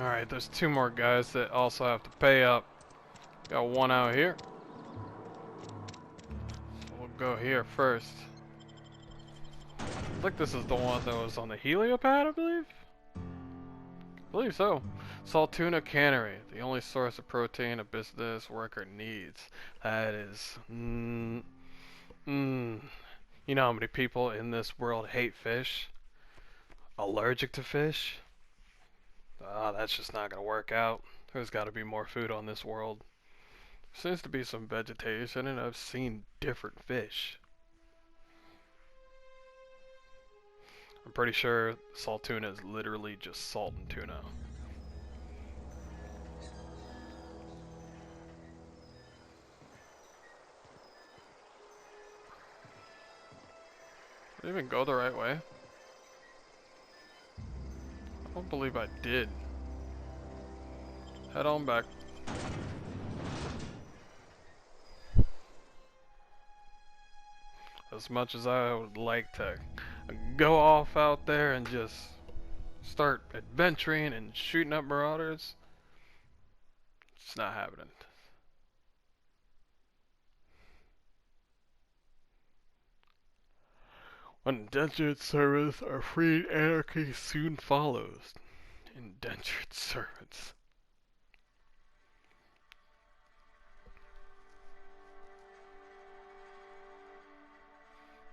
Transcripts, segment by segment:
Alright, there's two more guys that also have to pay up. Got one out here. So we'll go here first. I think this is the one that was on the heliopad, I believe? I believe so. Salt tuna cannery, the only source of protein a business worker needs. That is... You know how many people in this world hate fish? Allergic to fish? That's just not gonna work out. There's gotta be more food on this world. Seems to be some vegetation, and I've seen different fish. I'm pretty sure salt tuna is literally just salt and tuna. Did I even go the right way? I don't believe I did. Head on back. As much as I would like to go off out there and just start adventuring and shooting up marauders, it's not happening. When indentured servants are freed, anarchy soon follows. Indentured servants.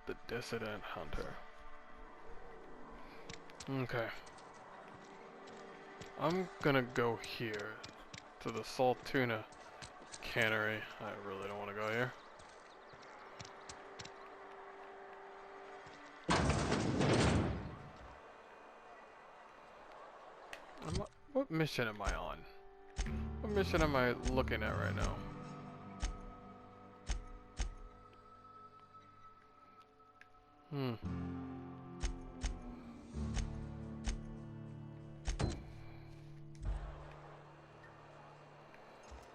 The dissident hunter. Okay. I'm gonna go here to the salt tuna cannery. I really don't want to go here. What mission am I on? What mission am I looking at right now?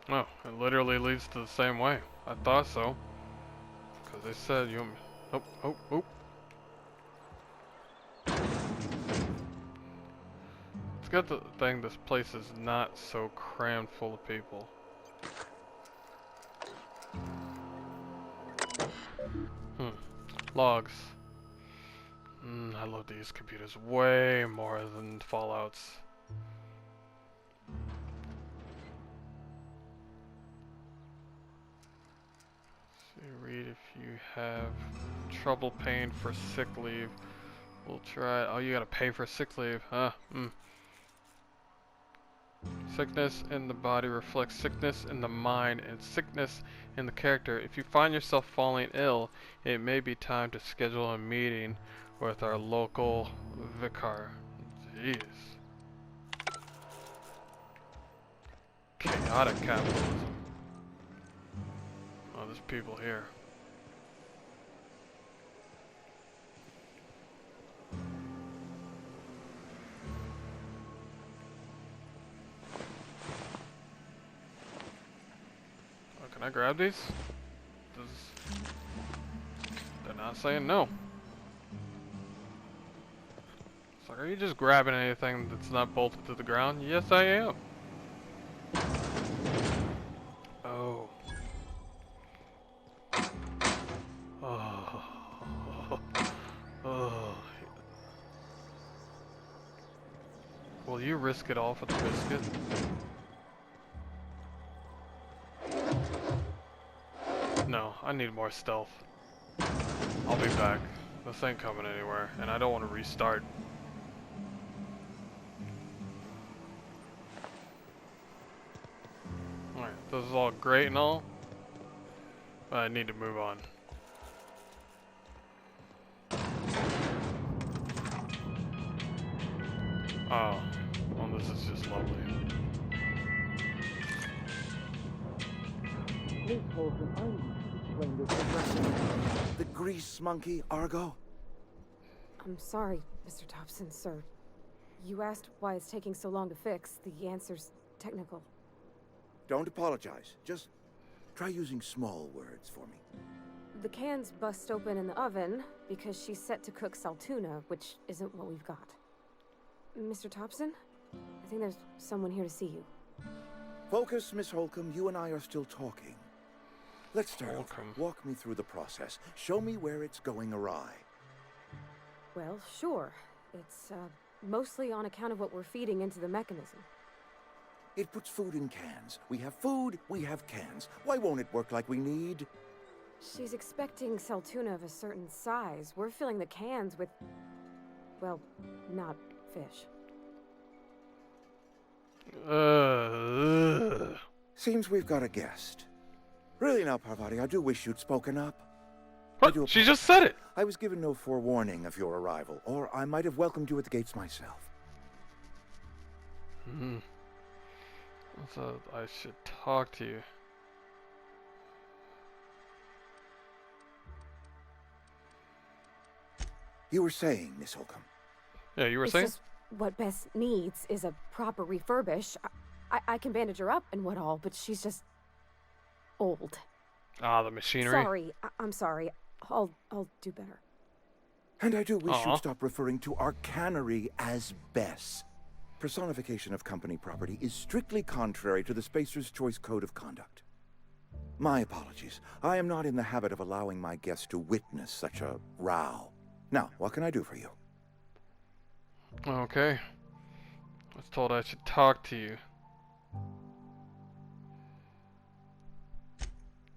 Oh, it literally leads to the same way. I thought so. Because they said you... Oh. It's got the thing, this place is not so crammed full of people. Logs. I love these computers way more than Fallout's. See, read if you have trouble paying for sick leave. We'll try. Oh, you gotta pay for sick leave, huh? Sickness in the body reflects sickness in the mind and sickness in the character. If you find yourself falling ill, it may be time to schedule a meeting with our local vicar. Jeez. Chaotic capitalism. Oh, there's people here. Can I grab these? They're not saying no. It's like, are you just grabbing anything that's not bolted to the ground? Yes, I am. Oh. Oh. Will you risk it all for the biscuit? No, I need more stealth. I'll be back. This ain't coming anywhere, and I don't want to restart. Alright, this is all great and all, but I need to move on. Oh, well, this is just lovely. Please hold them. I need to explain this. The grease monkey, Argo? I'm sorry, Mr. Thompson, sir. You asked why it's taking so long to fix. The answer's technical. Don't apologize. Just try using small words for me. The can's bust open in the oven because she's set to cook saltuna, which isn't what we've got. Mr. Thompson? I think there's someone here to see you. Focus, Miss Holcomb. You and I are still talking. Let's start over. Holcomb. Walk me through the process. Show me where it's going awry. Well, sure. It's, mostly on account of what we're feeding into the mechanism. It puts food in cans. We have food, we have cans. Why won't it work like we need? She's expecting cell tuna of a certain size. We're filling the cans with, well, not fish. Seems we've got a guest. Really now, Parvati, I do wish you'd spoken up. What? She just said it! I was given no forewarning of your arrival, or I might have welcomed you at the gates myself. So I should talk to you. You were saying, Miss Holcomb. Yeah, you were It's saying? just what Bess needs is a proper refurbish. I can bandage her up and what all, but she's just old. Ah, the machinery. Sorry, I'm sorry. I'll do better. And I do wish Aw. you'd stop referring to our cannery as Bess. Personification of company property is strictly contrary to the Spacer's Choice Code of Conduct. My apologies. I am not in the habit of allowing my guests to witness such a row. Now, what can I do for you? Okay. I was told I should talk to you.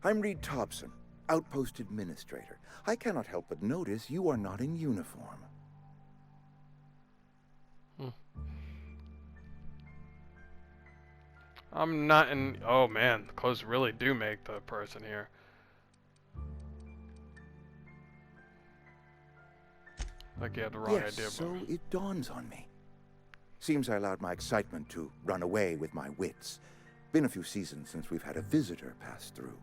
I'm Reed Thompson, Outpost Administrator. I cannot help but notice you are not in uniform. I'm not in. Oh man, the clothes really do make the person here. Like you had the wrong Yes, idea. so But it dawns on me. Seems I allowed my excitement to run away with my wits. Been a few seasons since we've had a visitor pass through.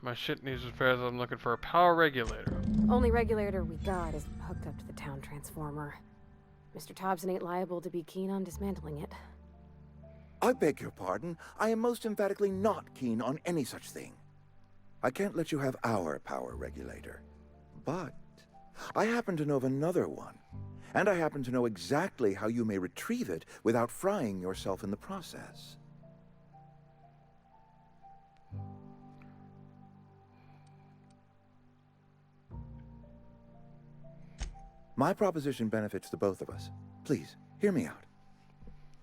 My shit needs repairs. I'm looking for a power regulator. Only regulator we got is hooked up to the town transformer. Mr. Thompson ain't liable to be keen on dismantling it. I beg your pardon. I am most emphatically not keen on any such thing. I can't let you have our power regulator. But I happen to know of another one. And I happen to know exactly how you may retrieve it without frying yourself in the process. My proposition benefits the both of us. Please, hear me out.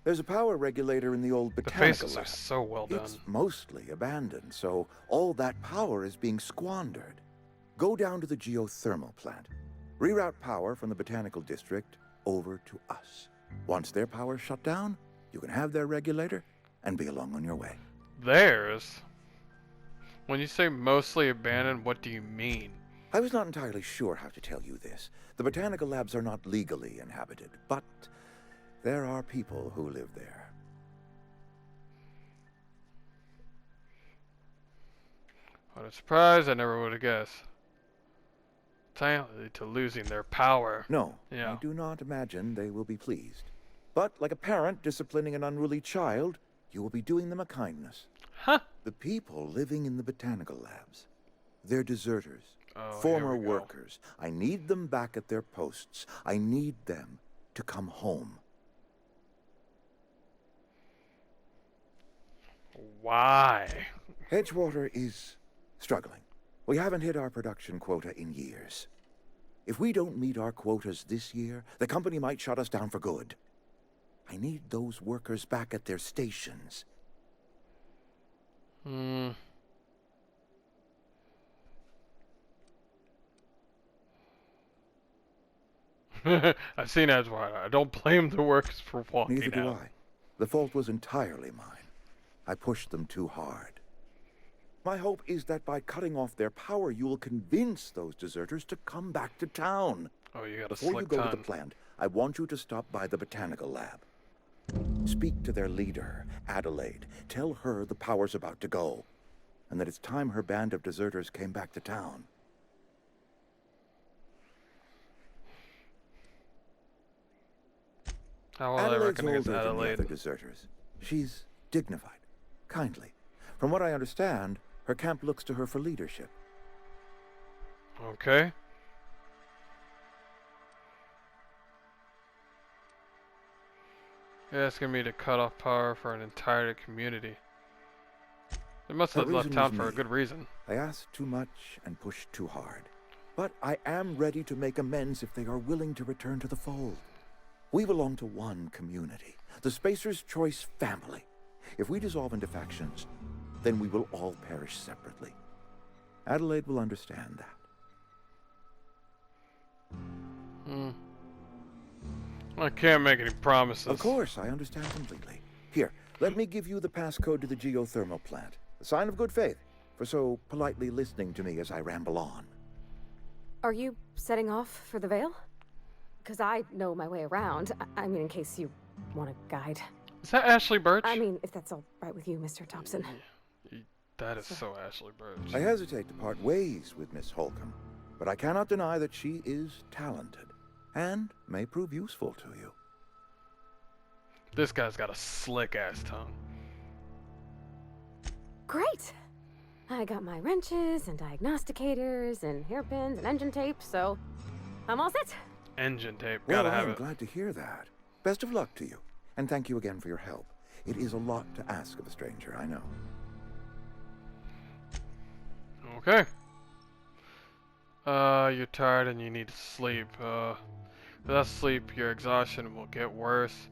There's a power regulator in the old The botanical faces lab. are so well done. It's mostly abandoned, so all that power is being squandered. Go down to the geothermal plant. Reroute power from the botanical district over to us. Once their power's shut down, you can have their regulator and be along on your way. Theirs. When you say mostly abandoned, what do you mean? I was not entirely sure how to tell you this. The botanical labs are not legally inhabited, but there are people who live there. What a surprise, I never would have guessed. Silently to losing their power. No, Yeah. I do not imagine they will be pleased. But like a parent disciplining an unruly child, you will be doing them a kindness. Huh? The people living in the botanical labs, they're deserters, Oh, former here we go. workers. I need them back at their posts. I need them to come home. Why? Edgewater is struggling. We haven't hit our production quota in years. If we don't meet our quotas this year, the company might shut us down for good. I need those workers back at their stations. I've seen Edgewater. I don't blame the workers for walking Neither do out. I. The fault was entirely mine. I pushed them too hard. My hope is that by cutting off their power, you will convince those deserters to come back to town. Oh, you got a Before you slick go to tongue. the plant, I want you to stop by the botanical lab. Speak to their leader, Adelaide. Tell her the power's about to go, and that it's time her band of deserters came back to town. How will I Adelaide's reckon against older than the other Adelaide? deserters. She's dignified, kindly. From what I understand, her camp looks to her for leadership. Okay. You're asking me to cut off power for an entire community. They must That have left reason town was for a me. good reason. I asked too much and pushed too hard. But I am ready to make amends if they are willing to return to the fold. We belong to one community, the Spacer's Choice family. If we dissolve into factions, then we will all perish separately. Adelaide will understand that. I can't make any promises. Of course, I understand completely. Here, let me give you the passcode to the geothermal plant. A sign of good faith, for so politely listening to me as I ramble on. Are you setting off for the Vale? Because I know my way around. I mean, in case you want a guide. Is that Ashley Birch? I mean, if that's all right with you, Mr. Thompson. That is so Ashley Birch. I hesitate to part ways with Miss Holcomb, but I cannot deny that she is talented, and may prove useful to you. This guy's got a slick-ass tongue. Great! I got my wrenches and diagnosticators and hairpins and engine tape, so I'm all set. Engine tape, Well, gotta have I'm it. glad to hear that. Best of luck to you, and thank you again for your help. It is a lot to ask of a stranger, I know. Okay. You're tired and you need to sleep. Without sleep, your exhaustion will get worse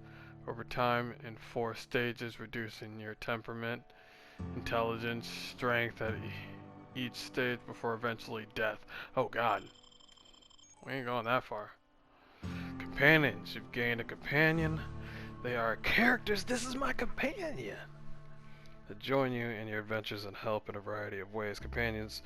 over time in 4 stages, reducing your temperament, intelligence, strength at each stage before eventually death. Oh god. We ain't going that far. Companions. You've gained a companion. They are characters. This is my companion. That join you in your adventures and help in a variety of ways. Companions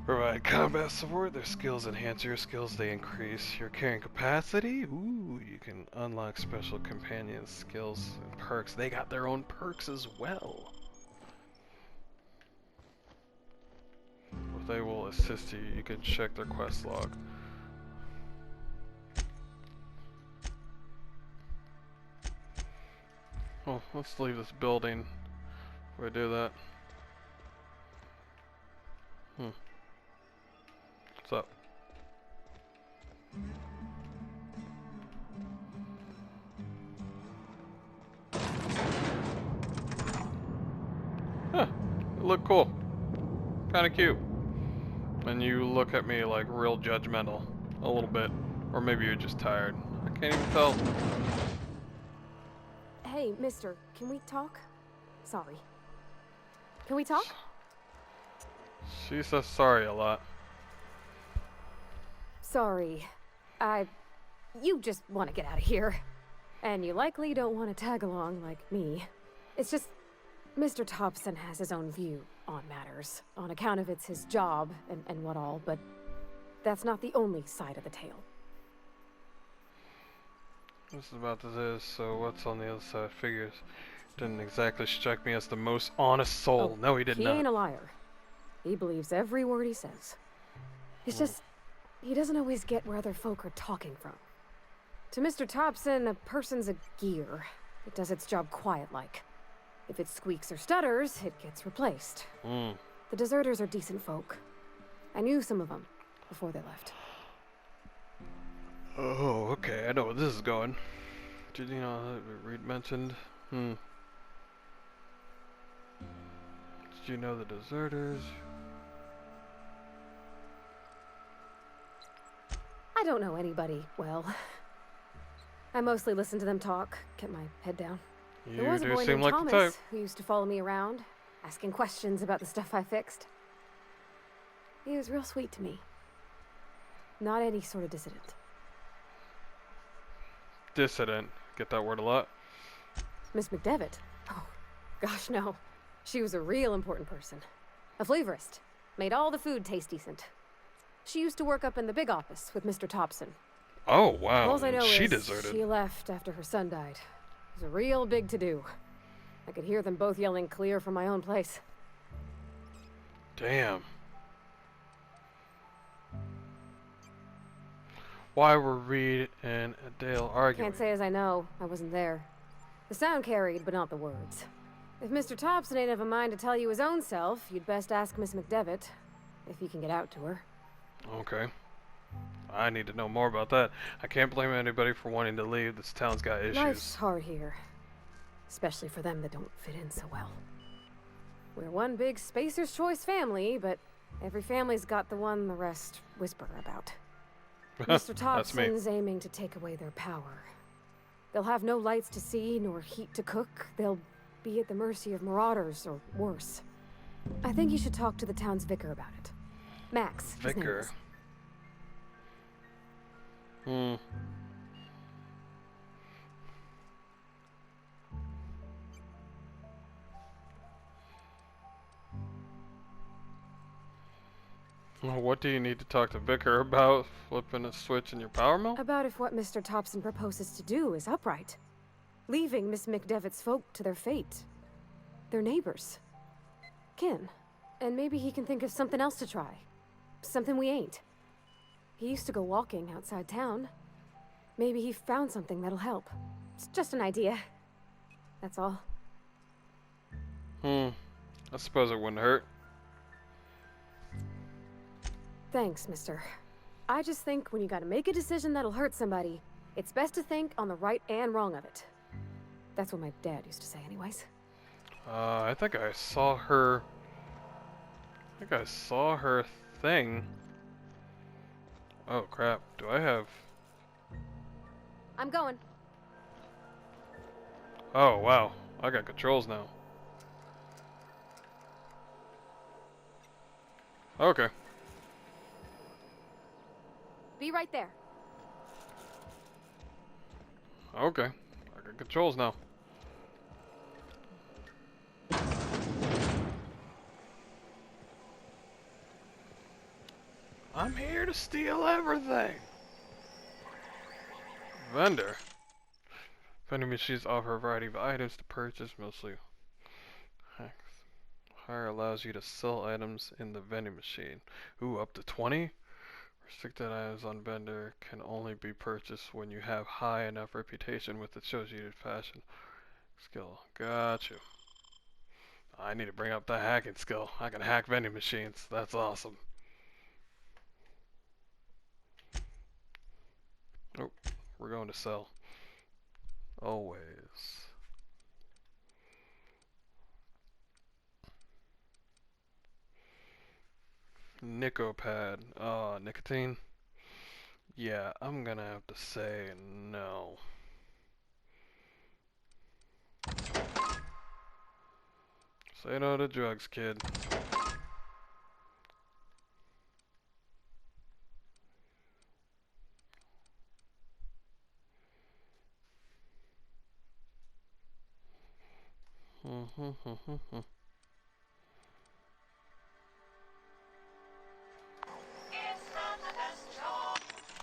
provide combat support. Their skills enhance your skills. They increase your carrying capacity. Ooh, you can unlock special companion skills and perks. They got their own perks as well. They will assist you. You can check their quest log. Oh, let's leave this building before I do that. What's up? Huh, you look cool. Kinda cute. And you look at me like real judgmental. A little bit. Or maybe you're just tired. I can't even tell. Hey, mister, can we talk? Sorry. Can we talk? She says sorry a lot. Sorry. You just want to get out of here. And you likely don't want to tag along like me. It's just, Mr. Thompson has his own view on matters, on account of it's his job and what all, but that's not the only side of the tale. This is about this, so what's on the other side? Figures. Didn't exactly strike me as the most honest soul. Oh, No, he did he not. ain't a liar. He believes every word he says. It's just, he doesn't always get where other folk are talking from. To Mr. Thompson, a person's a gear. It does its job quiet-like. If it squeaks or stutters, it gets replaced. The deserters are decent folk. I knew some of them before they left. Oh, okay. I know where this is going. Did you know Reed mentioned? Did you know the deserters? I don't know anybody well. I mostly listen to them talk, kept my head down. There You was a do boy seem named like Thomas the type. who used to follow me around, asking questions about the stuff I fixed. He was real sweet to me. Not any sort of dissident. Dissident. Get that word a lot. Miss McDevitt? Oh, gosh, no. She was a real important person. A flavorist. Made all the food taste decent. She used to work up in the big office with Mr. Thompson. Oh, wow. All I know She is deserted. she left after her son died. It was a real big to-do. I could hear them both yelling clear from my own place. Damn. Why were Reed and Dale arguing? Can't say as I know. I wasn't there. The sound carried, but not the words. If Mr. Thompson ain't of a mind to tell you his own self, you'd best ask Miss McDevitt, if you can get out to her. Okay. I need to know more about that. I can't blame anybody for wanting to leave. This town's got Life's issues. hard here, especially for them that don't fit in so well. We're one big Spacer's Choice family, but every family's got the one the rest whisper about. Mr. That's me. Thompson's aiming to take away their power. They'll have no lights to see, nor heat to cook. They'll be at the mercy of marauders, or worse. I think you should talk to the town's vicar about it. Max, his name Vicar. is. Hmm. Well, what do you need to talk to Vicar about? Flipping a switch in your power mill? About if what Mr. Thompson proposes to do is upright. Leaving Miss McDevitt's folk to their fate. Their neighbors. Kin. And maybe he can think of something else to try. Something we ain't. He used to go walking outside town. Maybe he found something that'll help. It's just an idea. That's all. I suppose it wouldn't hurt. Thanks, mister. I just think when you gotta make a decision that'll hurt somebody, it's best to think on the right and wrong of it. That's what my dad used to say anyways. I think I saw her... thing. Oh crap, do I have... I'm going. Oh wow, I got controls now. Okay. Be right there. Okay. I got controls now. I'm here to steal everything. Vendor. Vending machines offer a variety of items to purchase, mostly hacks. Hire allows you to sell items in the vending machine. Ooh, up to 20? Restricted items on vendor can only be purchased when you have high enough reputation with associated fashion skill. Got you. I need to bring up the hacking skill. I can hack vending machines. That's awesome. Oh, we're going to sell. Always. Nicopad. Nicotine? Yeah, I'm gonna have to say no. Say no to drugs, kid.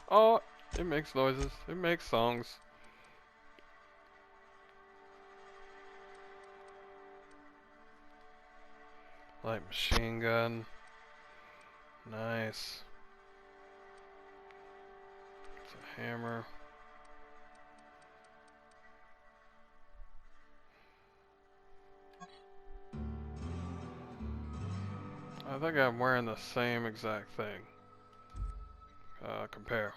Oh, it makes noises. It makes songs. Light machine gun. Nice. It's a hammer. I think I'm wearing the same exact thing. Compare.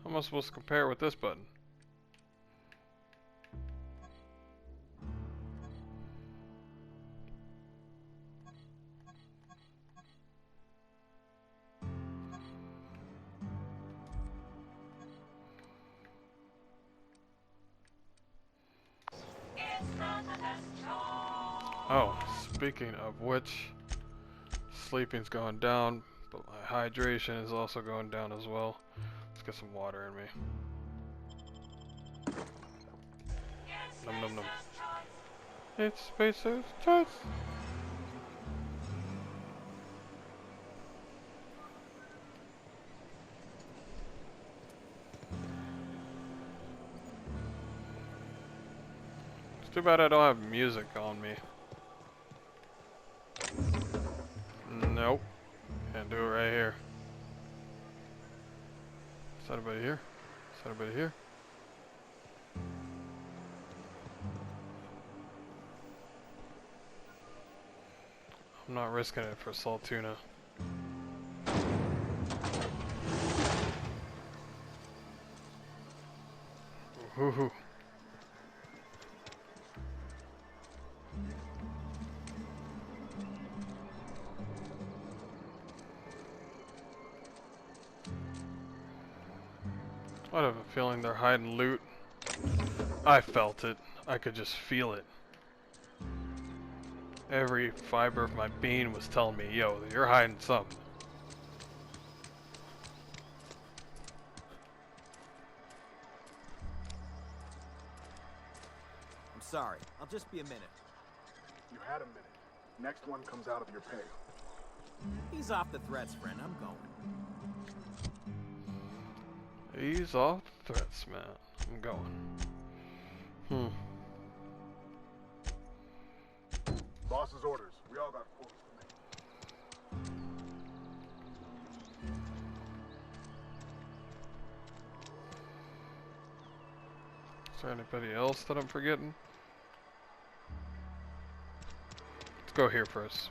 How am I supposed to compare with this button? Oh, speaking of which, sleeping's going down, but my hydration is also going down as well. Let's get some water in me. Num num num. It's Spacer's Choice. It's too bad I don't have music on me. Nope. Can't do it right here. Is anybody here? Is anybody here? I'm not risking it for salt tuna. Woohoo. I have a feeling they're hiding loot. I felt it. I could just feel it. Every fiber of my being was telling me, yo, you're hiding something. I'm sorry. I'll just be a minute. You had a minute. Next one comes out of your pay. Ease off the threats, friend. I'm going. Ease off the threats, man. I'm going. Boss's orders. We all got quotas to make. Is there anybody else that I'm forgetting? Let's go here first.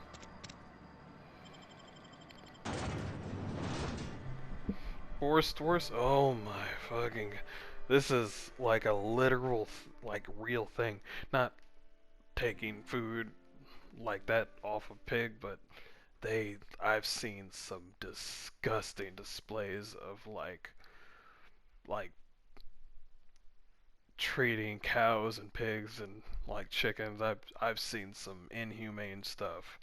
Worst. Oh my fucking. This is like a literal, like real thing. Not taking food like that off of pig, but I've seen some disgusting displays of like treating cows and pigs and like chickens. I've seen some inhumane stuff.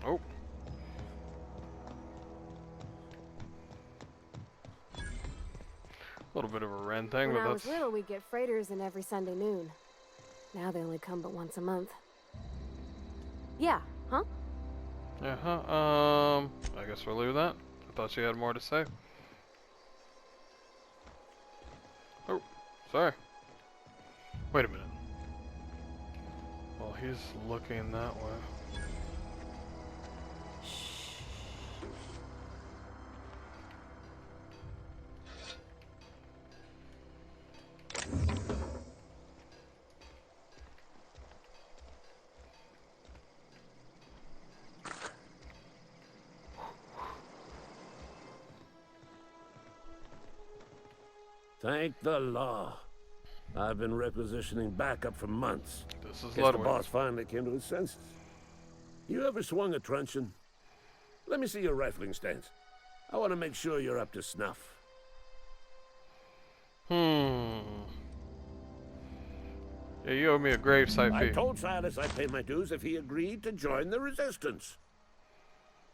Oh. A little bit of a Ren thing, When but I was that's... little, we'd get freighters in every Sunday noon. Now they only come but once a month. Yeah, huh? I guess we'll leave that. I thought she had more to say. Oh, sorry. Wait a minute. Well, he's looking that way. Thank the law. I've been requisitioning backup for months. This is Guess the Ludwig. boss finally came to his senses. You ever swung a truncheon? Let me see your rifling stance. I want to make sure you're up to snuff. Yeah, you owe me a gravesite I fee. told Silas I'd pay my dues if he agreed to join the resistance.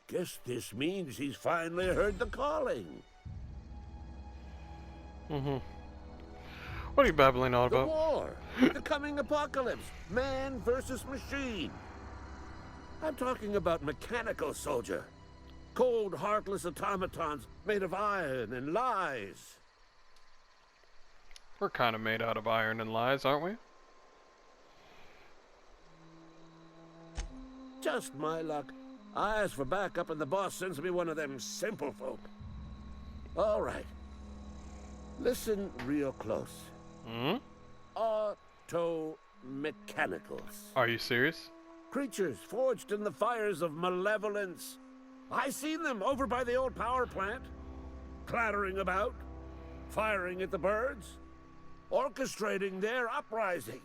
Guess this means he's finally heard the calling. What are you babbling on The about? war. The coming apocalypse. Man versus machine. I'm talking about mechanical soldier. Cold, heartless automatons made of iron and lies. We're kind of made out of iron and lies, aren't we? Just my luck. I ask for backup and the boss sends me one of them simple folk. All right. Listen real close. Auto-mechanicals. Are you serious? Creatures forged in the fires of malevolence. I seen them over by the old power plant. Clattering about. Firing at the birds. Orchestrating their uprising.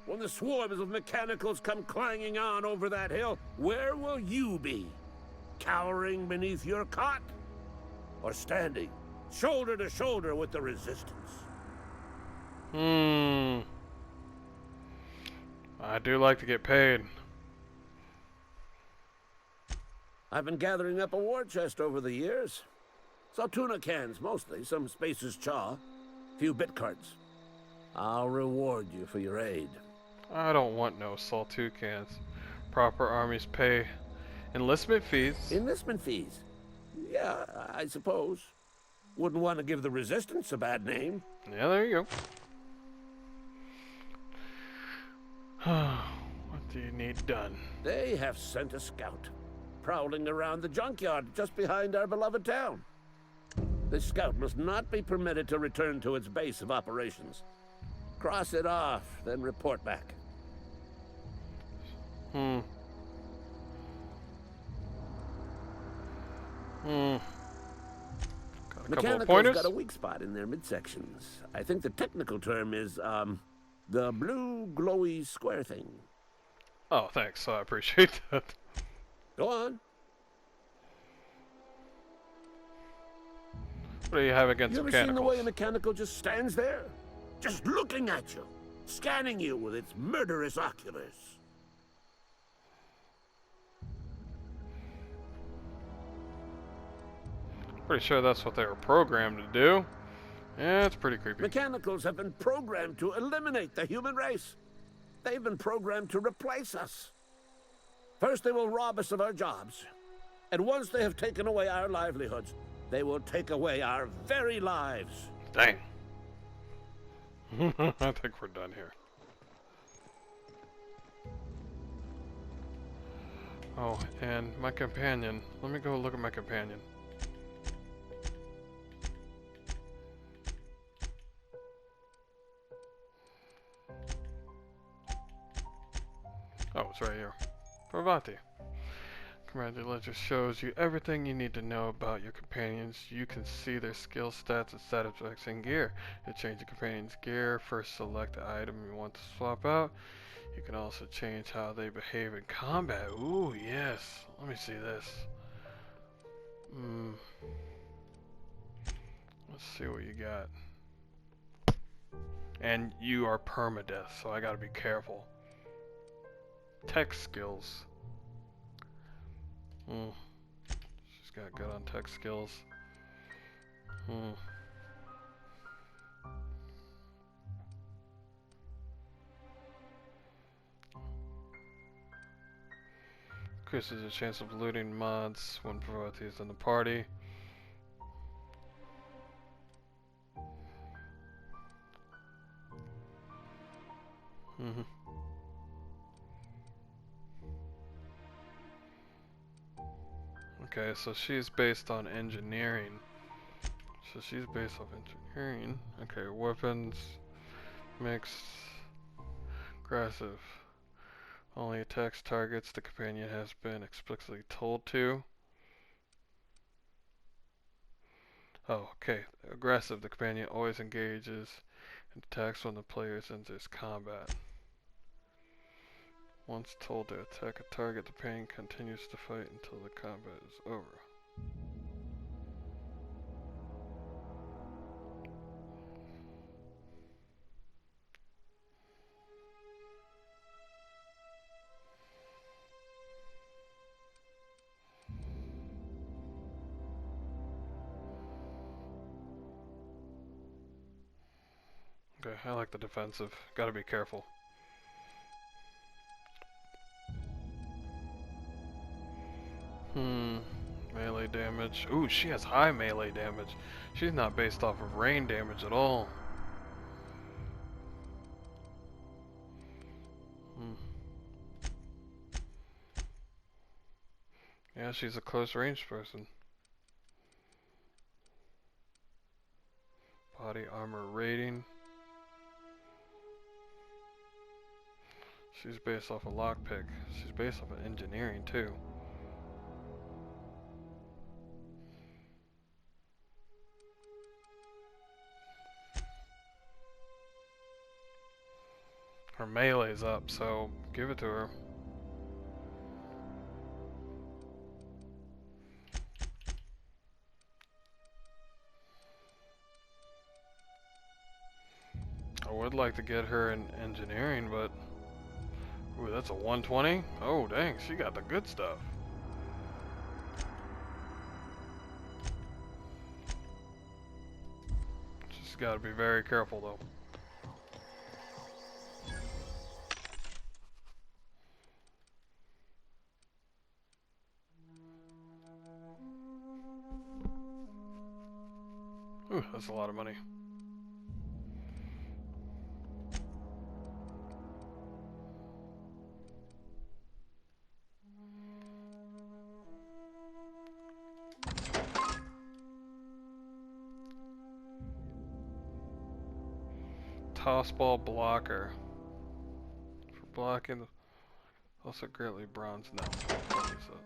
When the swarms of mechanicals come clanging on over that hill, where will you be? Cowering beneath your cot? Or standing shoulder to shoulder with the resistance? I do like to get paid. I've been gathering up a war chest over the years. Saltuna cans, mostly. Some Spacer's chaw. Few bit cards. I'll reward you for your aid. I don't want no salt toucans. Proper armies pay enlistment fees. Enlistment fees? Yeah, I suppose. Wouldn't want to give the resistance a bad name. Yeah, there you go. What do you need done? They have sent a scout, prowling around the junkyard just behind our beloved town. The scout must not be permitted to return to its base of operations. Cross it off, then report back. Hmm. Hmm. Got a couple of Mechanical's pointers. got a weak spot in their midsections. I think the technical term is, the blue glowy square thing. Oh, thanks. I appreciate that. Go on. What do you have against You ever seen the way a mechanicals? mechanical just stands there? Just looking at you, scanning you with its murderous oculars. Pretty sure that's what they were programmed to do. Yeah, it's pretty creepy. Mechanicals have been programmed to eliminate the human race. They've been programmed to replace us. First, they will rob us of our jobs. And once they have taken away our livelihoods, they will take away our very lives. Dang. I think we're done here. Oh, and my companion. Let me go look at my companion. Oh, it's right here. Parvati. Commander Ledger shows you everything you need to know about your companions. You can see their skill stats and status effects in gear. To change the companion's gear, first select the item you want to swap out. You can also change how they behave in combat. Ooh, yes. Let me see this. Let's see what you got. And you are permadeath, so I gotta be careful. Tech skills. She's got good on tech skills. Increases the chance of looting mods when Parvati is in the party. Okay, so she's based on engineering. So she's based off engineering. Okay, weapons, mixed, aggressive. Only attacks targets the companion has been explicitly told to. Oh, okay. Aggressive. The companion always engages and attacks when the player enters combat. Once told to attack a target, the companion continues to fight until the combat is over. Okay, I like the defensive. Gotta be careful. Melee damage. Ooh, she has high melee damage. She's not based off of rain damage at all. Yeah, she's a close range person. Body armor rating. She's based off of lockpick. She's based off of engineering too. Her melee's up, so give it to her. I would like to get her in engineering, but ooh, that's a 120? Oh dang, she got the good stuff. She's gotta be very careful though. Ooh, that's a lot of money. tossball blocker. For blocking, also greatly bronze. No, what is that?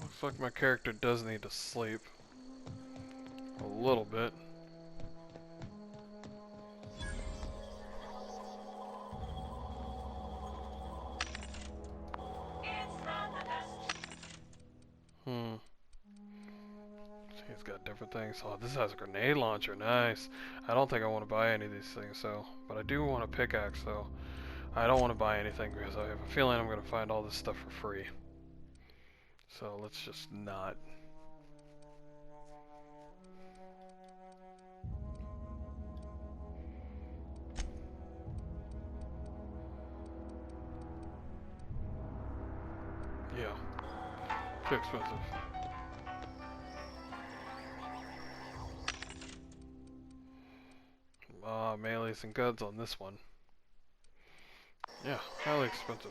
Looks like my character does need to sleep. A little bit. He's got different things. Oh, this has a grenade launcher. Nice. I don't think I want to buy any of these things, but I do want a pickaxe, so I don't want to buy anything because I have a feeling I'm going to find all this stuff for free. So let's just not. Yeah. Too expensive. Melees and guns on this one. Yeah, highly expensive.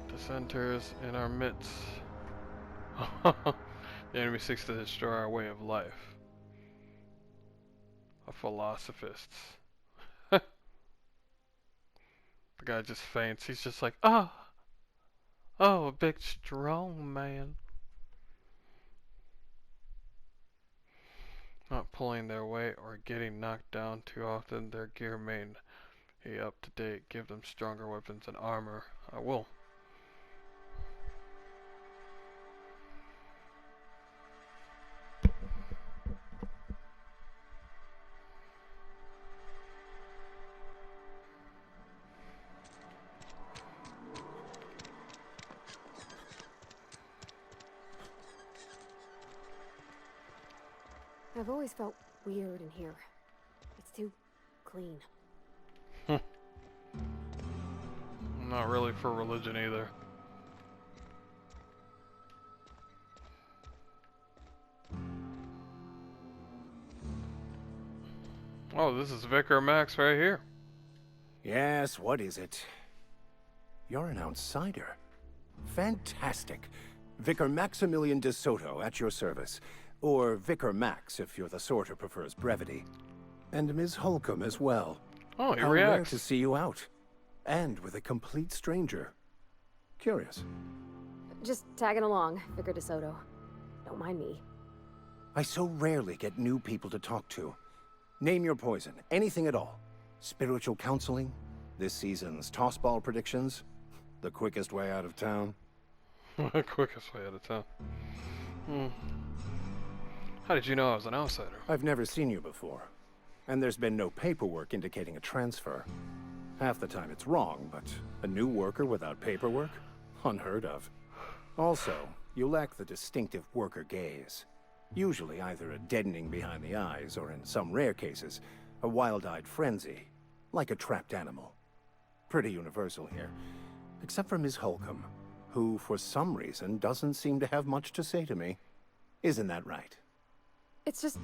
Dissenters in our midst. The enemy seeks to destroy our way of life. A philosophists. The guy just faints. He's just like, oh, a big strong man. Not pulling their weight or getting knocked down too often. Their gear may be up to date. Give them stronger weapons and armor. I will. I've always felt weird in here. It's too clean. Not really for religion either. Oh, this is Vicar Max right here. Yes, what is it? You're an outsider. Fantastic. Vicar Maximilian de Soto at your service. Or Vicar Max, if you're the sort who prefers brevity. And Ms. Holcomb as well. Oh, he How rare reacts. to see you out. And with a complete stranger. Curious. Just tagging along, Vicar DeSoto. Don't mind me. I so rarely get new people to talk to. Name your poison, anything at all. Spiritual counseling, this season's tossball predictions, the quickest way out of town. Quickest way out of town. How did you know I was an outsider? I've never seen you before. And there's been no paperwork indicating a transfer. Half the time it's wrong, but a new worker without paperwork? Unheard of. Also, you lack the distinctive worker gaze. Usually either a deadening behind the eyes, or in some rare cases, a wild-eyed frenzy, like a trapped animal. Pretty universal here. Except for Ms. Holcomb, who for some reason doesn't seem to have much to say to me. Isn't that right? It's just...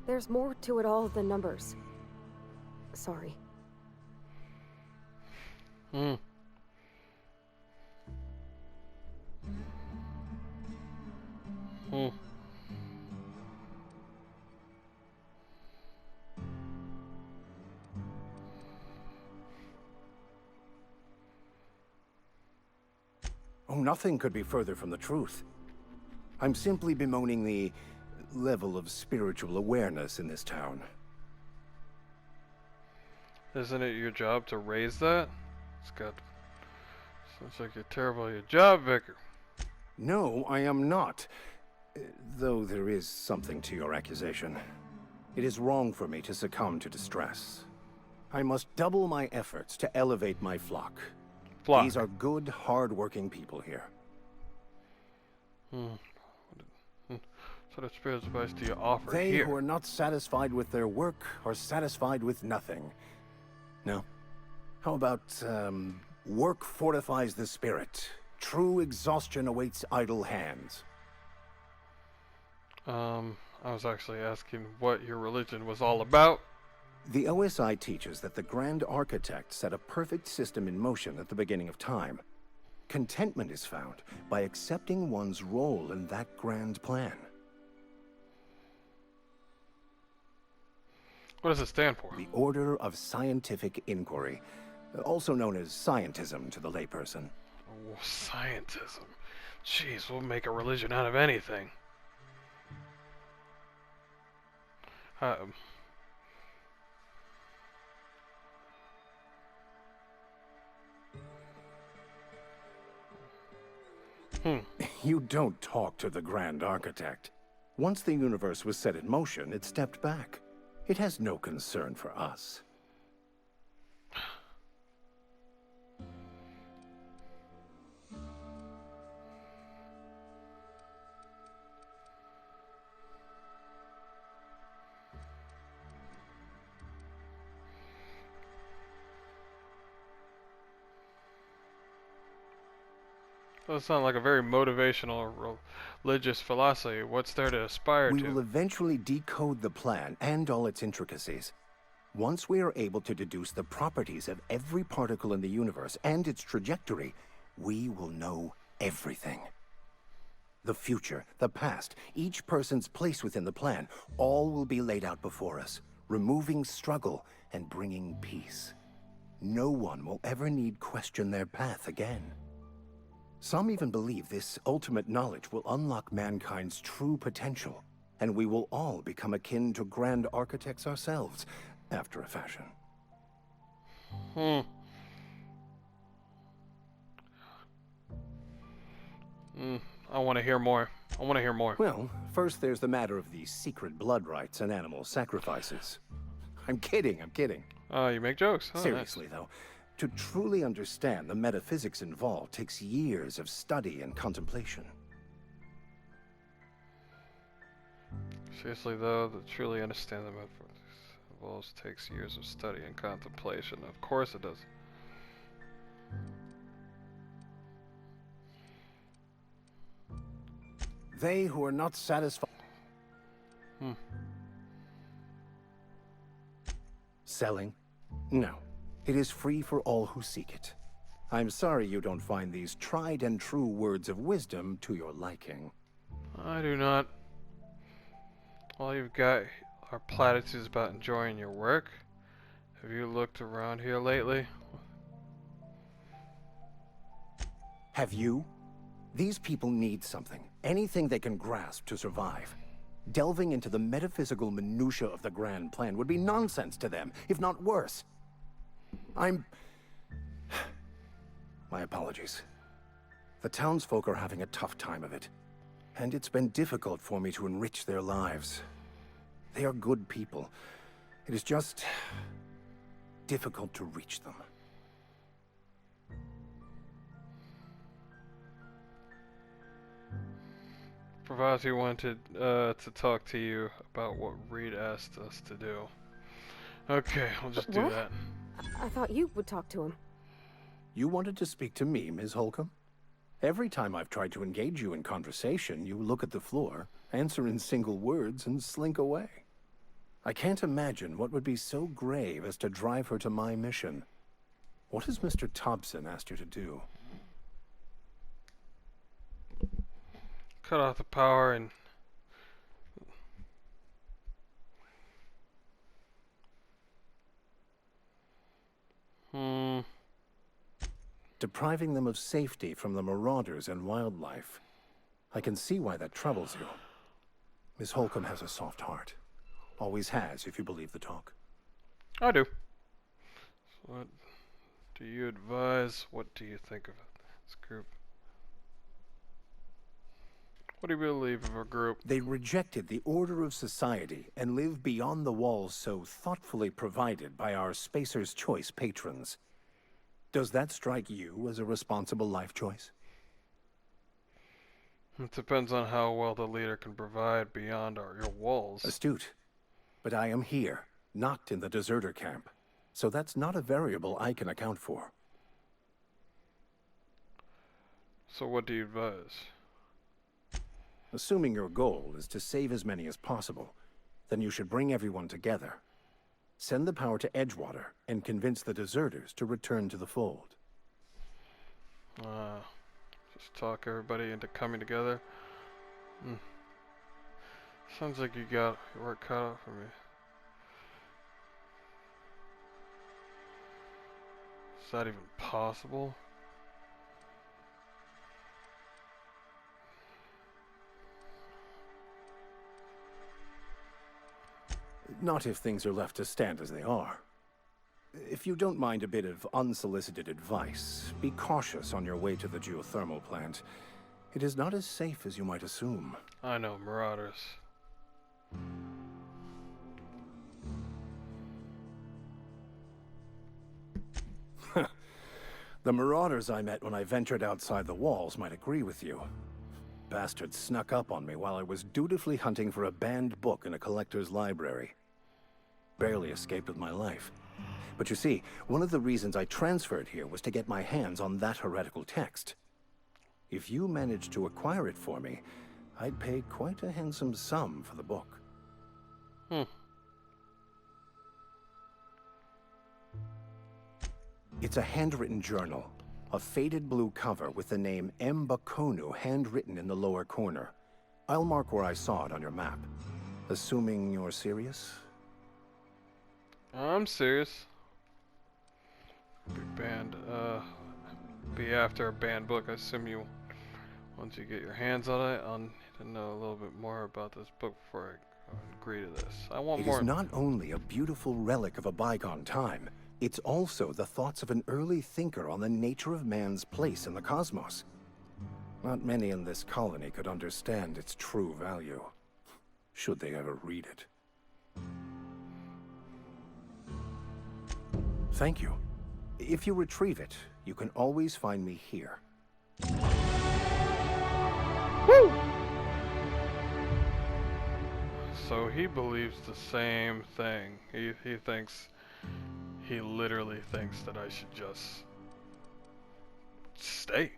there's more to it all than numbers. Sorry. Oh, nothing could be further from the truth. I'm simply bemoaning the level of spiritual awareness in this town. Isn't it your job to raise that? It's got... Sounds like you're terrible at your job, Vicar. No, I am not. Though there is something to your accusation. It is wrong for me to succumb to distress. I must double my efforts to elevate my flock. Flock. These are good, hard-working people here. What sort of spiritual advice do you offer They here? who are not satisfied with their work are satisfied with nothing. No. How about, work fortifies the spirit. True exhaustion awaits idle hands. I was actually asking what your religion was all about. The OSI teaches that the Grand Architect set a perfect system in motion at the beginning of time. Contentment is found by accepting one's role in that grand plan. What does it stand for? The Order of Scientific Inquiry, also known as scientism to the layperson. Oh, scientism. Jeez, we'll make a religion out of anything. Um, You don't talk to the Grand Architect. Once the universe was set in motion, it stepped back. It has no concern for us. That sounds like a very motivational religious philosophy. What's there to aspire We to? will eventually decode the plan and all its intricacies. Once we are able to deduce the properties of every particle in the universe and its trajectory, we will know everything. The future, the past, each person's place within the plan, all will be laid out before us, removing struggle and bringing peace. No one will ever need question their path again. Some even believe this ultimate knowledge will unlock mankind's true potential, and we will all become akin to grand architects ourselves, after a fashion. I want to hear more. I want to hear more. Well, first there's the matter of the secret blood rites and animal sacrifices. I'm kidding. You make jokes. Oh, Seriously, though, to truly understand the metaphysics involved takes years of study and contemplation. Nice. Seriously, though, to truly understand the metaphysics involves takes years of study and contemplation. Of course it does. They who are not satisfied... Selling? No. It is free for all who seek it. I'm sorry you don't find these tried and true words of wisdom to your liking. I do not. All you've got are platitudes about enjoying your work. Have you looked around here lately? Have you? These people need something. Anything they can grasp to survive. Delving into the metaphysical minutiae of the grand plan would be nonsense to them, if not worse. My apologies. The townsfolk are having a tough time of it, and it's been difficult for me to enrich their lives. They are good people. It is just difficult to reach them. Parvati wanted to talk to you about what Reed asked us to do. Okay, I'll just do What? that. I thought you would talk to him. You wanted to speak to me, Ms. Holcomb? Every time I've tried to engage you in conversation, you look at the floor, answer in single words, and slink away. I can't imagine what would be so grave as to drive her to my mission. What has Mr. Thompson asked you to do? Cut off the power and... Depriving them of safety from the marauders and wildlife. I can see why that troubles you. Miss Holcomb has a soft heart. Always has, if you believe the talk. I do. So what do you advise? What do you think of this group? What do you believe of our group? They rejected the order of society and live beyond the walls so thoughtfully provided by our Spacer's Choice patrons. Does that strike you as a responsible life choice? It depends on how well the leader can provide beyond your walls. Astute. But I am here, not in the deserter camp. So that's not a variable I can account for. So what do you advise? Assuming your goal is to save as many as possible, then you should bring everyone together. Send the power to Edgewater and convince the deserters to return to the fold. Just talk everybody into coming together. Sounds like you got your work cut out for me. Is that even possible? Not if things are left to stand as they are. If you don't mind a bit of unsolicited advice, be cautious on your way to the geothermal plant. It is not as safe as you might assume. I know, marauders. The marauders I met when I ventured outside the walls might agree with you. Bastards snuck up on me while I was dutifully hunting for a banned book in a collector's library. Barely escaped with my life. But you see, one of the reasons I transferred here was to get my hands on that heretical text. If you managed to acquire it for me, I'd pay quite a handsome sum for the book. It's a handwritten journal. A faded blue cover with the name Mbakonu handwritten in the lower corner. I'll mark where I saw it on your map. Assuming you're serious? I'm serious. Be banned. Be after a banned book. I assume you, once you get your hands on it, I'll need to know a little bit more about this book before I agree to this. I want more. It is not only a beautiful relic of a bygone time, it's also the thoughts of an early thinker on the nature of man's place in the cosmos. Not many in this colony could understand its true value, should they ever read it. Thank you. If you retrieve it, you can always find me here. Woo! So he believes the same thing. He literally thinks that I should just stay.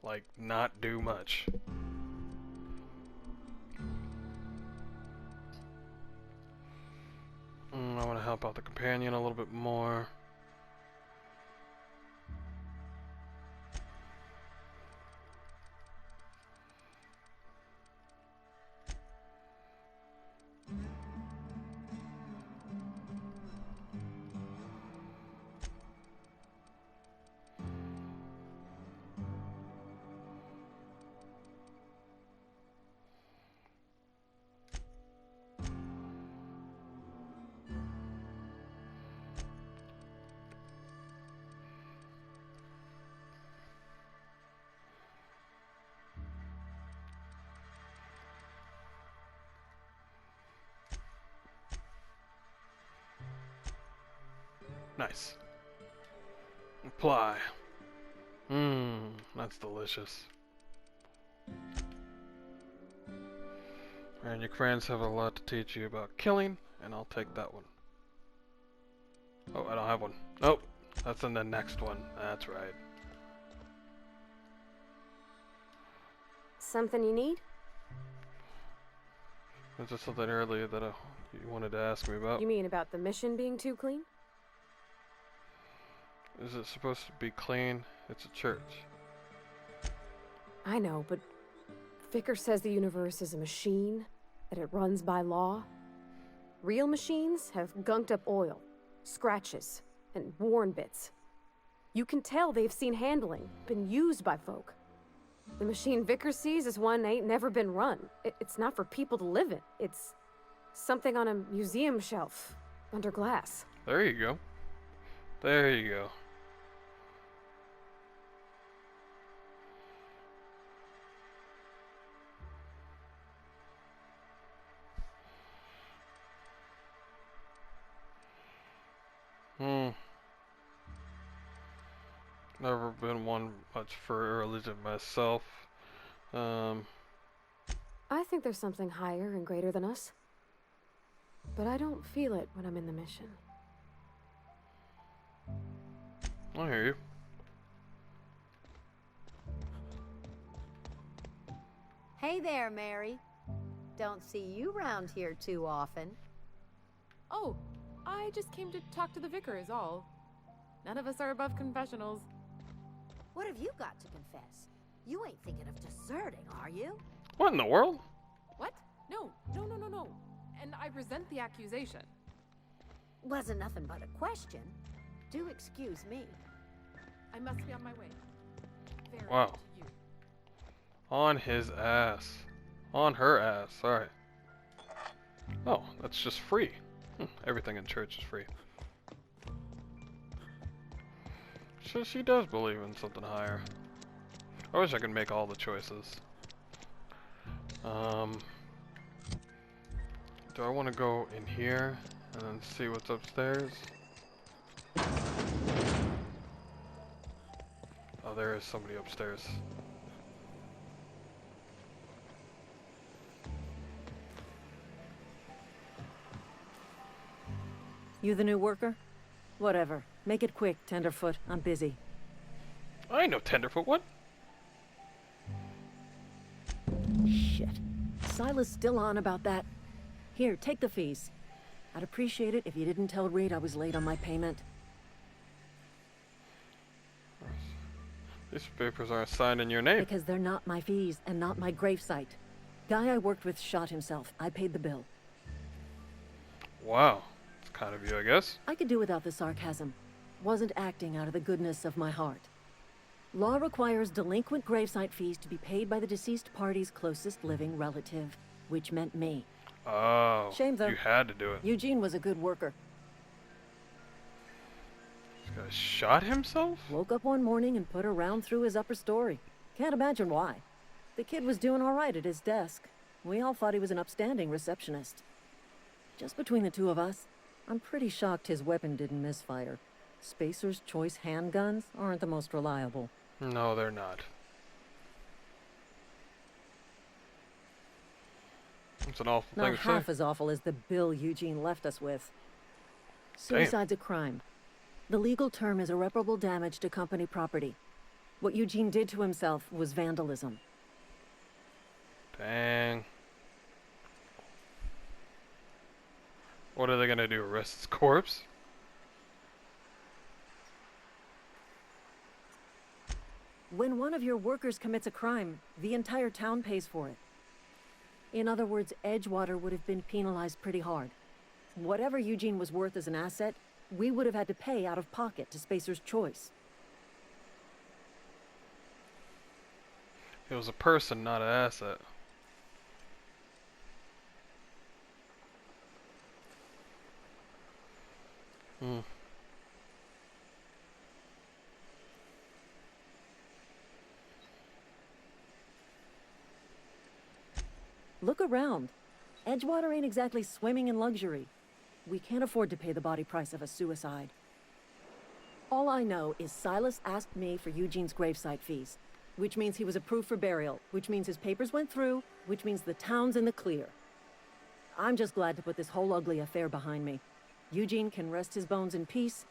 Like, not do much. I want to help out the companion a little bit more. Nice. Apply. That's delicious. And your friends have a lot to teach you about killing, and I'll take that one. Oh, I don't have one. Nope. That's in the next one. That's right. Something you need? There's just something earlier that you wanted to ask me about. You mean about the mission being too clean? Is it supposed to be clean? It's a church. I know, but Vicker says the universe is a machine, that it runs by law. Real machines have gunked up oil, scratches, and worn bits. You can tell they've seen handling, been used by folk. The machine Vicker sees is one ain't never been run. It's not for people to live in. It's something on a museum shelf, under glass. There you go. There you go. Never been one much for religion myself, Um, I think there's something higher and greater than us. But I don't feel it when I'm in the mission. I hear you. Hey there, Mary. Don't see you round here too often. Oh, I just came to talk to the vicar is all. None of us are above confessionals. What have you got to confess? You ain't thinking of deserting, are you? What in the world? What? No. And I resent the accusation. Wasn't nothing but a question. Do excuse me. I must be on my way. Very Wow. to you. On his ass. On her ass, sorry. Oh, that's just free. Everything in church is free. So she does believe in something higher. I wish I could make all the choices. Do I want to go in here and then see what's upstairs? Oh, there is somebody upstairs. You the new worker? Whatever. Make it quick, Tenderfoot. I'm busy. I ain't no tenderfoot, what? Shit. Silas still on about that. Here, take the fees. I'd appreciate it if you didn't tell Reed I was late on my payment. These papers aren't signed in your name. Because they're not my fees and not my gravesite. Guy I worked with shot himself. I paid the bill. Wow. It's kind of you, I guess. I could do without the sarcasm. Wasn't acting out of the goodness of my heart. Law requires delinquent gravesite fees to be paid by the deceased party's closest living relative, which meant me. Oh. Shame, though. You had to do it. Eugene was a good worker. This guy shot himself? Woke up one morning and put a round through his upper story. Can't imagine why. The kid was doing all right at his desk. We all thought he was an upstanding receptionist. Just between the two of us, I'm pretty shocked his weapon didn't misfire. Spacer's Choice handguns aren't the most reliable. No, they're not. It's an awful Not thing to half say. as awful as the bill Eugene left us with. Suicide's a crime. The legal term is irreparable damage to company property. What Eugene did to himself was vandalism. Dang. What are they gonna do? Arrest his corpse? When one of your workers commits a crime, the entire town pays for it. In other words, Edgewater would have been penalized pretty hard. Whatever Eugene was worth as an asset, we would have had to pay out of pocket to Spacer's Choice. It was a person, not an asset. Hmm. Look around. Edgewater ain't exactly swimming in luxury. We can't afford to pay the body price of a suicide. All I know is Silas asked me for Eugene's gravesite fees, which means he was approved for burial, which means his papers went through, which means the town's in the clear. I'm just glad to put this whole ugly affair behind me. Eugene can rest his bones in peace,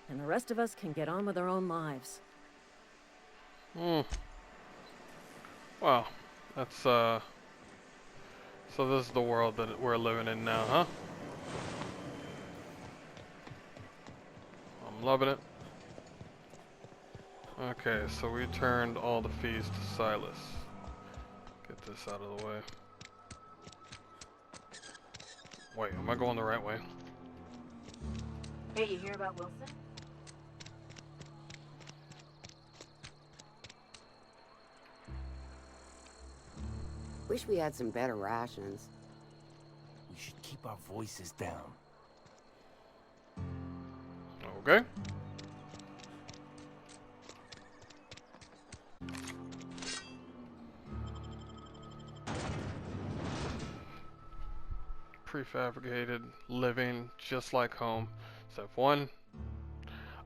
and the rest of us can get on with our own lives. Hmm. Wow. That's, So this is the world that we're living in now, huh? I'm loving it. Okay, so we turned all the fees to Silas. Get this out of the way. Wait, am I going the right way? Hey, you hear about Wilson? Wish we had some better rations. We should keep our voices down. Okay. Prefabricated living, just like home. Step one.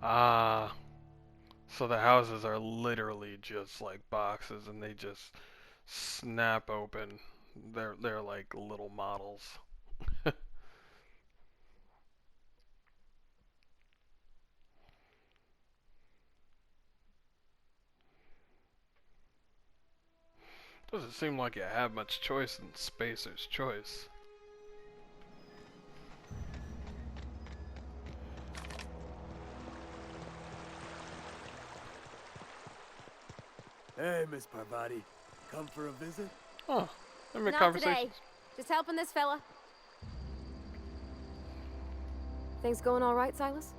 So the houses are literally just like boxes, and they just snap open. They're like little models. Doesn't seem like you have much choice in Spacer's Choice. Hey, Miss Parvati. Come for a visit? Oh, let me Not conversation. today. Just helping this fella. Things going all right, Silas?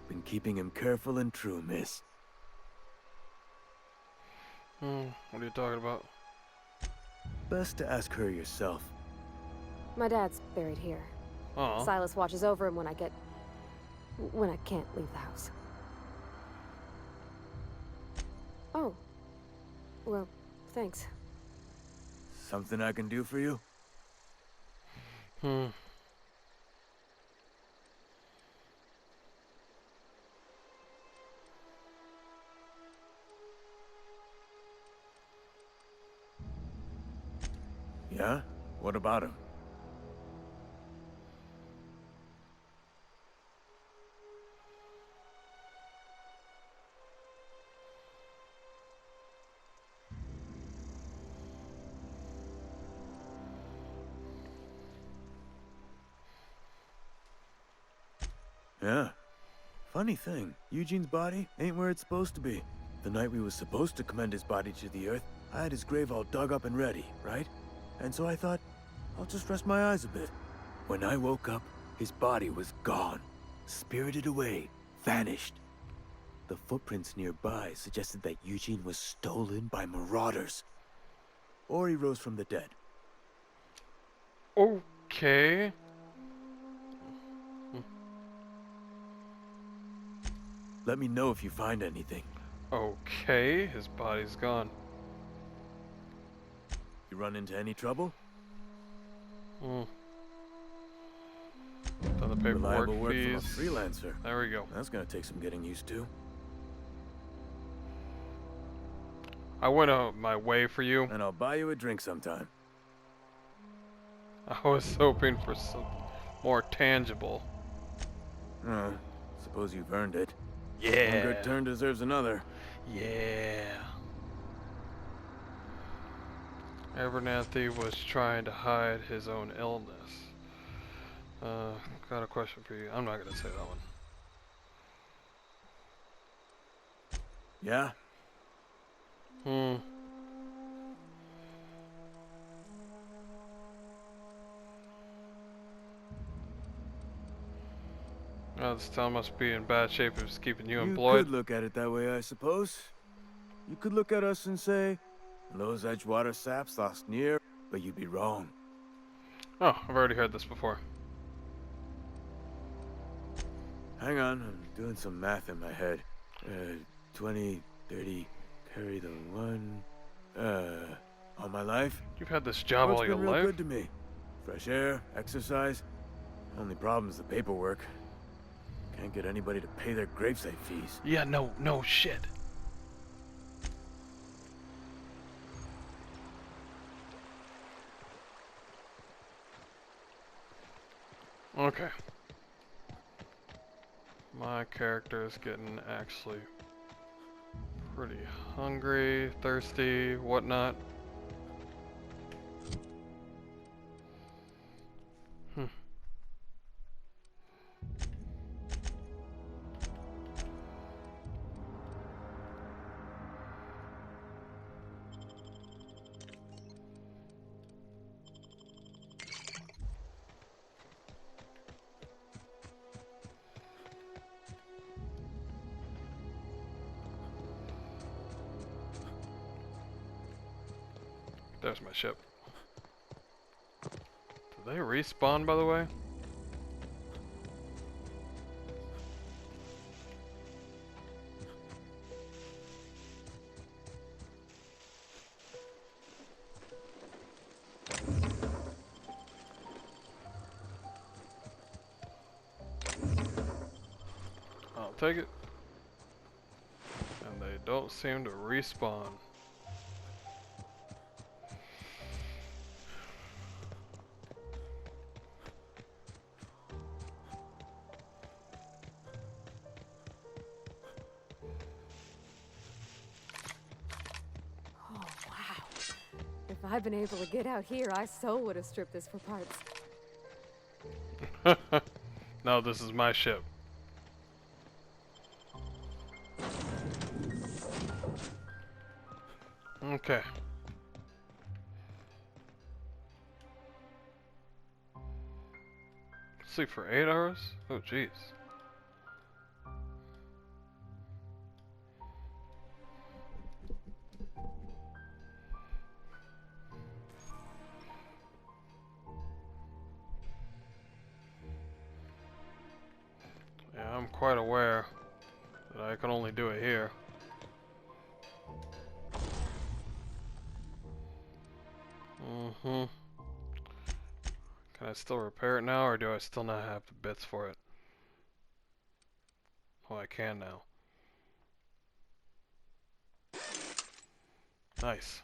Been keeping him careful and true, miss. What are you talking about? Best to ask her yourself. My dad's buried here. Oh. Silas watches over him when I can't leave the house. Oh. Well, thanks. Something I can do for you? Yeah? What about him? Yeah. Funny thing, Eugene's body ain't where it's supposed to be. The night we was supposed to commend his body to the earth, I had his grave all dug up and ready, right? And so I thought, I'll just rest my eyes a bit. When I woke up, his body was gone. Spirited away. Vanished. The footprints nearby suggested that Eugene was stolen by marauders. Or he rose from the dead. Okay. Let me know if you find anything. Okay, his body's gone. You run into any trouble? Done the paperwork Reliable work fees. from a freelancer. There we go. That's gonna take some getting used to. I went out my way for you. And I'll buy you a drink sometime. I was hoping for some more tangible. Oh, suppose you've earned it. Yeah. One good turn deserves another. Yeah. Abernathy was trying to hide his own illness. Got a question for you. I'm not gonna say that one. Yeah? Oh, this town must be in bad shape if it's keeping you You employed. could look at it that way, I suppose. You could look at us and say, those Edgewater saps lost near, but you'd be wrong. Oh, I've already heard this before. Hang on, I'm doing some math in my head. 20, 30, carry the one. All my life? You've had this job all Work's your been real life? good to me. Fresh air, exercise. Only problem's the paperwork. Can't get anybody to pay their gravesite fees. Yeah, no shit. Okay. My character is getting actually pretty hungry, thirsty, whatnot. There's my ship. Do they respawn, by the way? I'll take it. And they don't seem to respawn. I'd been able to get out here, I so would have stripped this for parts. No, this is my ship. Okay. Sleep for 8 hours? Oh, jeez. Yeah, I'm quite aware that I can only do it here. Can I still repair it now, or do I still not have the bits for it? Oh, I can now. Nice.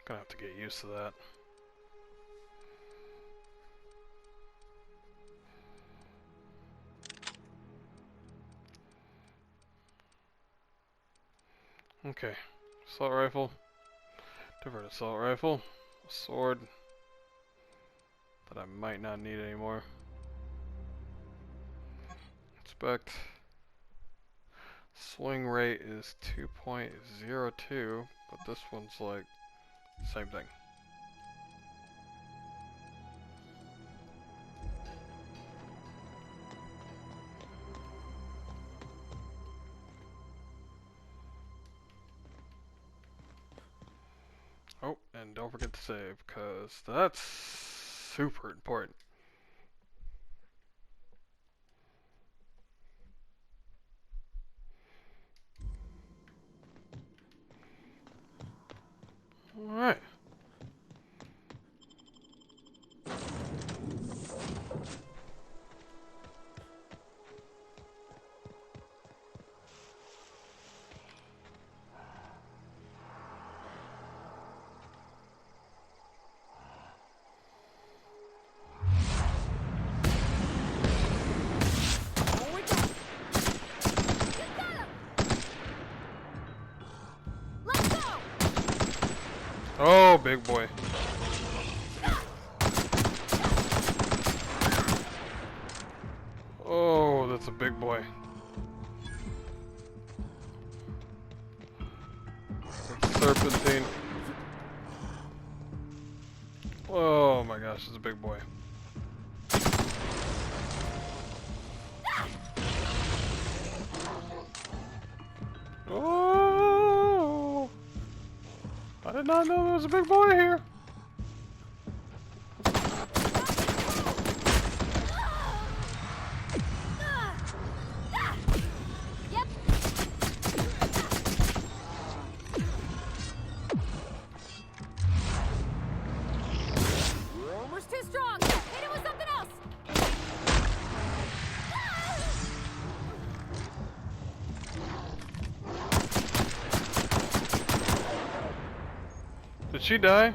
Gonna have to get used to that. Okay. Assault rifle. Different assault rifle. A sword that I might not need anymore. Inspect. Swing rate is 2.02, but this one's like same thing. Oh, and don't forget to save, because that's super important. Alright. Oh, big boy. Oh, that's a big boy. That's serpentine. Oh my gosh, it's a big boy. Oh! I did not know there was a big boy here. Did she die?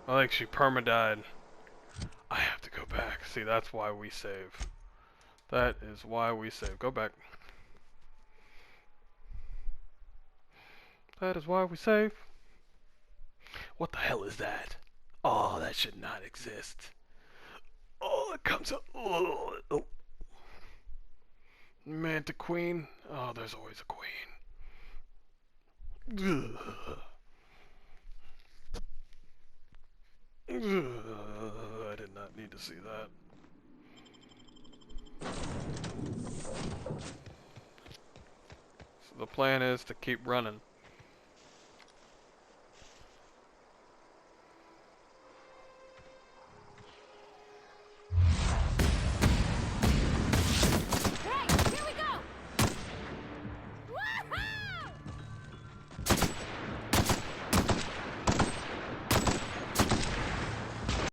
I think she perma-died. I have to go back. See, that's why we save. That is why we save. Go back. That is why we save. What the hell is that? Oh, that should not exist. Oh, it comes up. Oh, oh. Manta Queen. Oh, there's always a queen. Ugh. I did not need to see that. So the plan is to keep running.